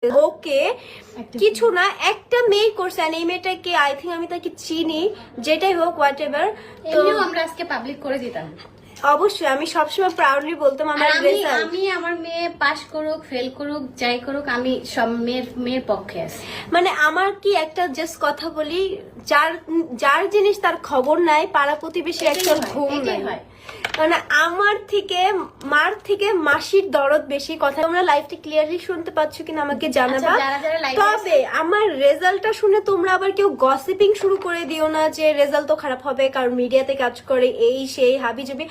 ওকে কিছু না, একটা মেয়ে করছে আর এই মেয়েটাকে আই থিঙ্ক আমি তাকে চিনি, যেটাই হোক হোয়াট এভার। তো আমরা আজকে পাবলিক করে দিতাম। অবশ্যই আমি সবসময় প্রাউডলি বলতাম আমার রেজাল্ট। আমি আমার মেয়ে পাস করুক ফেল করুক যাই করুক আমি সব মেয়ের পক্ষে আছি। মানে আমার কি একটা জাস্ট কথা বলি, যার জিনিস তার খবর নাই, পাড়া প্রতিবেশী একজন ঘুম নাই। মানে আমার থেকে মার থেকে মাসির দরদ বেশি। কথা তোমরা লাইভটা ক্লিয়ারলি শুনতে পাচ্ছ কিনা আমাকে জানাবা। তবে আমার রেজাল্টটা শুনে তোমরা আবার কেউ গসিপিং শুরু করে দিও না যে রেজাল্ট তো খারাপ হবে কারণ মিডিয়াতে কাজ করে এই সেই হাবিজাবি।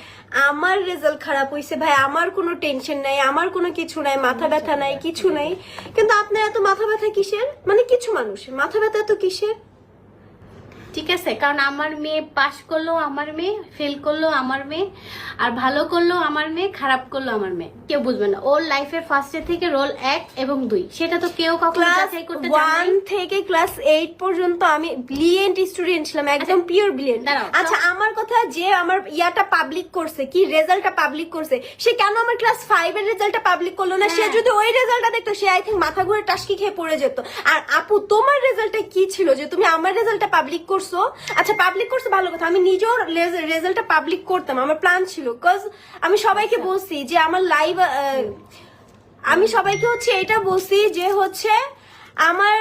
আমার রেজাল্ট খারাপ হয়েছে ভাই, আমার কোনো টেনশন নাই, আমার কোনো কিছু নাই, মাথা ব্যথা নাই, কিছু নাই। কিন্তু আপনার এত মাথা ব্যথা কিসের? মানে কিছু মানুষ মাথা ব্যথা এত কিসের? ঠিক আছে, কারণ আমার মেয়ে পাস করলো আমার মেয়ে, ফেল করলো আমার মেয়ে, আর ভালো করলো আমার মেয়ে, খারাপ করলো আমার মেয়ে, কেউ বুঝবে না। ওর লাইফের ফার্স্টে থেকে রোল 1 এবং 2 সেটা তো কেউ কখনো যাচাই করতে চায় না। 1 থেকে ক্লাস 8 পর্যন্ত আমি ব্রিলিয়েন্ট স্টুডেন্ট ছিলাম, একদম পিওর ব্রিলিয়েন্ট। আচ্ছা আমার কথা, যে আমার ইয়াটা পাবলিক করছে, কি রেজাল্টটা পাবলিক করছে, সে কেন আমার ক্লাস 5 এর রেজাল্টটা পাবলিক করলো না? সে যদি ওই রেজাল্টটা দেখতো সে আই থিঙ্ক মাথা ঘুরে টাসকি খেয়ে পড়ে যেত। আর আপু তোমার রেজাল্টটা কি ছিল যে তুমি আমার রেজাল্টটা পাবলিক করছো? আচ্ছা পাবলিক করছে ভালো কথা, আমি নিজেও রেজাল্টটা পাবলিক করতাম, আমার প্ল্যান ছিল। কজ আমি সবাইকে বলছি যে আমার লাইভ, আমি সবাইকে হচ্ছে এটা বলছি যে হচ্ছে আমার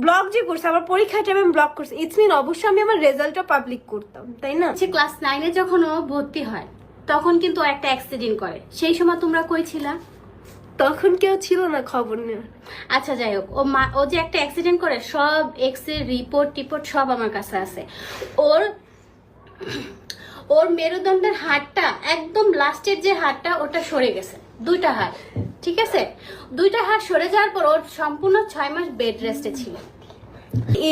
ব্লগ যে করছে, আমার পরীক্ষাটা আমি ব্লগ করছি, ইটস মিন অবশ্যই আমি আমার রেজাল্টটা পাবলিক করতাম, তাই না? সে ক্লাস 9 এ যখন ও ভর্তি হয় তখন কিন্তু একটা অ্যাক্সিডেন্ট করে, সেই সময় তোমরা কই ছিলা? তখন কেউ ছিল না খবর নেওয়ার। আচ্ছা যাই হোক, ও যে একটা অ্যাক্সিডেন্ট করে সব এক্সের রিপোর্ট সব আমার কাছে আছে। ওর মেরুদণ্ডের হাড়টা একদম লাস্টের যে হাড়টা ওটা সরে গেছে, 2টা হাড়, ঠিক আছে? 2টা হাড় সরে যাওয়ার পর ওর সম্পূর্ণ 6 মাস বেড রেস্টে ছিল।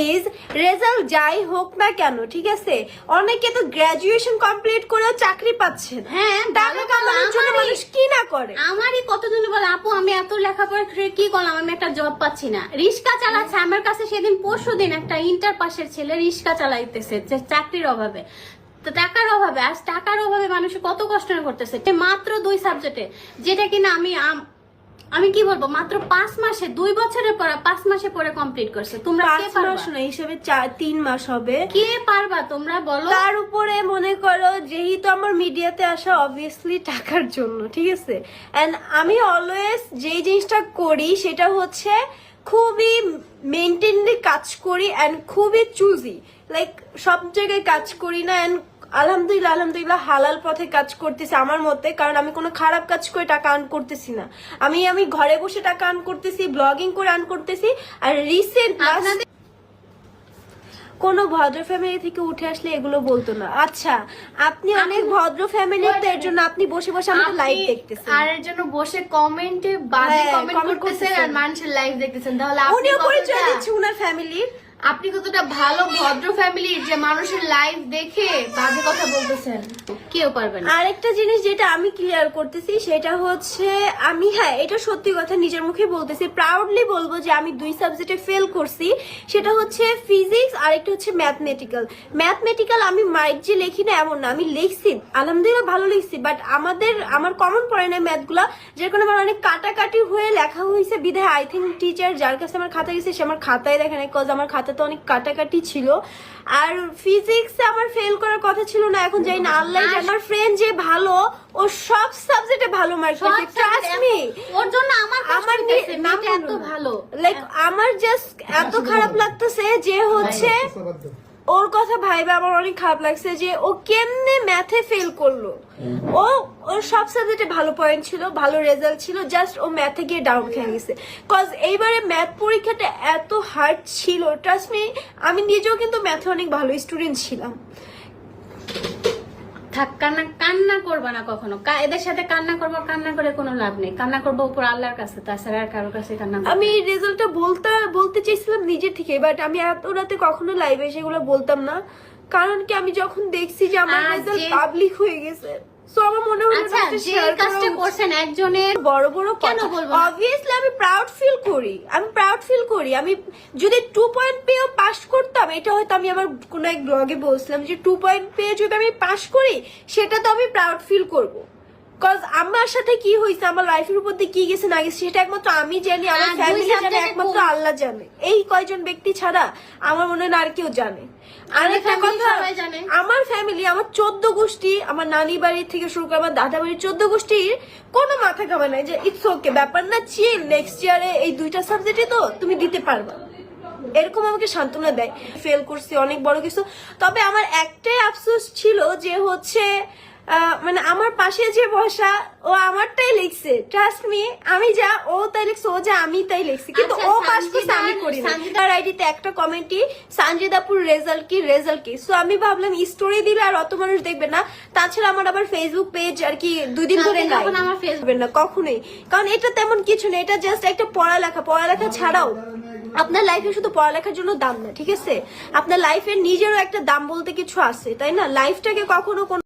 ইজ রেজাল্ট যাই হোক না কেন, ঠিক আছে, অনেকে তো গ্রাজুয়েশন কমপ্লিট করেও চাকরি পাচ্ছে। হ্যাঁ, টাকা কামানোর জন্য মানুষ কি না করে। আমারই কতজন বলে আপু আমি এত লেখাপড়া করে কি করলাম, আমি একটা জব পাচ্ছি না। রিক্সা চালাচ্ছে আমার কাছে, সেদিন পরশুদিন একটা ইন্টার পাশের ছেলে রিক্সা চালাইতেছে চাকরির অভাবে, তো টাকার অভাবে। আজ টাকার অভাবে মানুষ কত কষ্ট করতেছে মাত্র 2 সাবজেক্টে, যেটা কিনা আমি কি বলবো, মাত্র 5 মাসে 2 বছরের পড়া 5 মাসে পড়ে কমপ্লিট করছে। তোমরা কে 5 মাস না, হিসেবে 3 মাস হবে। কে পারবা তোমরা বলো? তার উপরে মনে করো যেহেতু আমার মিডিয়াতে আসা অবভিয়াসলি টাকার জন্য, ঠিক আছে। এন্ড আমি অলওয়েজ যেই জিনিসটা করি সেটা হচ্ছে খুবই মেনটেনলি কাজ করি এন্ড খুবই চুজি, লাইক সব জায়গায় কাজ করি না। এন্ড আলহামদুলিল্লাহ হালাল পথে কাজ করতেছি আমার মতে, কারণ আমি কোনো খারাপ কাজ করে টাকা আর্ন করতেছি না। আমি ঘরে বসে টাকা আর্ন করতেছি, ব্লগিং করে আর্ন করতেছি। আর রিসেন্ট কোনো ভদ্র ফ্যামিলি থেকে উঠে আসলে এগুলো বলতো না। আচ্ছা আপনি অনেক ভদ্র ফ্যামিলির, তো এর জন্য আপনি বসে বসে আমাদের লাইভ দেখতেছেন, আর এর জন্য বসে কমেন্টে বাজে কমেন্ট করতেছেন আর মানুষের লাইভ দেখতেছেন। তাহলে উনিও পরিচয় দিচ্ছে উনার ফ্যামিলির। আপনি কতটা ভালো ভদ্র ফ্যামিলির যে মানুষের লাইভ দেখে বাজে কথা বলতেছেন? কেউ পারবে না। আরেকটা জিনিস যেটা আমি ক্লিয়ার করতেছি সেটা হচ্ছে আমি, হ্যাঁ এটা সত্যি কথা নিজের মুখে বলতেছি, প্রাউডলি বলবো যে আমি 2 সাবজেক্টে ফেল করছি। সেটা হচ্ছে ফিজিক্স আর একটা হচ্ছে ম্যাথমেটিক্যাল। আমি মাইট যে লিখি না এমন না, আমি লিখছি আলহামদুলিল্লাহ ভালো লিখছি, বাট আমার কমন পড়ে না ম্যাথগুলা, যার কারণে আমার অনেক কাটাকাটি হয়ে লেখা হয়েছে। বিধায় আই থিঙ্ক টিচার যার কাছে আমার খাতা গেছে সে আমার খাতায় দেখে নাই, কজ আমার খাতা তো অনেক কাটাকাটি ছিল। আর ফিজিক্সে আমার ফেল করার কথা ছিল না, এখন যাই না আল্লাহ। আমার ফ্রেন্ড যে ভালো, ও সব সাবজেক্টে ভালো মার্ক পেয়েছে, ট্রাস্ট মি। ওর জন্য আমার মেয়েটা এত ভালো, লাইক আমার জাস্ট এত খারাপ লাগতেছে যে হচ্ছে ওর কথা ভাইবে আমার অনেক খারাপ লাগছে যে ও কেমনে ম্যাথে ফেল করলো। ওর সব সাবজেক্টে ভালো পয়েন্ট ছিল, ভালো রেজাল্ট ছিল, জাস্ট ও ম্যাথে গিয়ে ডাউন খেয়ে গেছে। কজ এইবারে ম্যাথ পরীক্ষাটা এত হার্ড ছিল, ট্রাস্ট মি। আমি নিজেও কিন্তু ম্যাথে অনেক ভালো স্টুডেন্ট ছিলাম। থাক, কান্না করবা না কখনো। এদের সাথে কান্না করে কোনো লাভ নেই। কান্না করবো উপর আল্লাহর কাছে, তাছাড়া আর কারোর কাছে কান্না। আমি এই রেজাল্টটা বলতে চাইছিলাম নিজের থেকে, বাট আমি এত রাতে কখনো লাইভে সেগুলো বলতাম না, কারণ কি আমি যখন দেখছি যে আমার রেজাল্ট পাবলিক হয়ে গেছে, সো আমার মনে হলো আচ্ছা যে কাজটা করছেন একজনের বড় কেন বলবো, অবভিয়াসলি আমি প্রাউড ফিল করি। আমি যদি 2 পয়েন্ট পেয়েও পাস করতাম, এটা হয়তো আমি আমার কোনো এক ব্লগে বলছিলাম যে 2 পয়েন্ট পেয়ে যদি আমি পাস করি সেটা তো আমি প্রাউড ফিল করবো। কজ আমার সাথে কি হয়েছে, আমার লাইফের উপর দিয়ে কি গেছে না গেছে সেটা একমাত্র আমি জানি, আমার আর দুই ফ্যামিলি জানে, subject-এ একমাত্র আল্লাহ জানে। এই কয়জন ব্যক্তি ছাড়া আমার মনে হয় না আর কেউ জানে। আর একটা family কথা, সবাই জানে। আমার ফ্যামিলি, আমার 14 গোষ্ঠী, আমার নানি বাড়ি থেকে শুরু করে আমার দাদা বাড়ির 14 গোষ্ঠীর কোনো মাথা কামা নাই যে ইটস ওকে, ব্যাপার না, চিল, নেক্সট ইয়ারে এই 2টা সাবজেক্টে তো তুমি দিতে পারবা, এরকম আমাকে সান্ত্বনা দেয়। ফেল করছি অনেক বড় কিছু, তবে আমার একটাই আফসোস ছিল যে হচ্ছে মানে আমার পাশে যে বসা ও আমারটাই লিখছে, ট্রাস্ট মি, আমি যা ও তাই লিখছে, ও যা আমি তাই লিখছি, কিন্তু আচ্ছা, ও পাস করছে আমি করি না। তার আইডিতে একটা কমেন্টই সানজিদাপুর রেজাল্ট কি, সো আমি ভাবলাম স্টোরি দিলে আর অত মানুষ দেখবে না, তাছাড়া আমার আবার ফেসবুক পেজ আর কি 2 দিন ধরে নাই, তখন আমার Facebook না কখনোই, কারণ এটা তেমন কিছু না, এটা জাস্ট একটা পড়ালেখা ছাড়াও আপনার লাইফে শুধু পড়ালেখার জন্য দাম না, ঠিক আছে, আপনার লাইফের নিজেরও একটা দাম বলতে কিছু আছে, তাই না? লাইফটাকে কখনো কোনো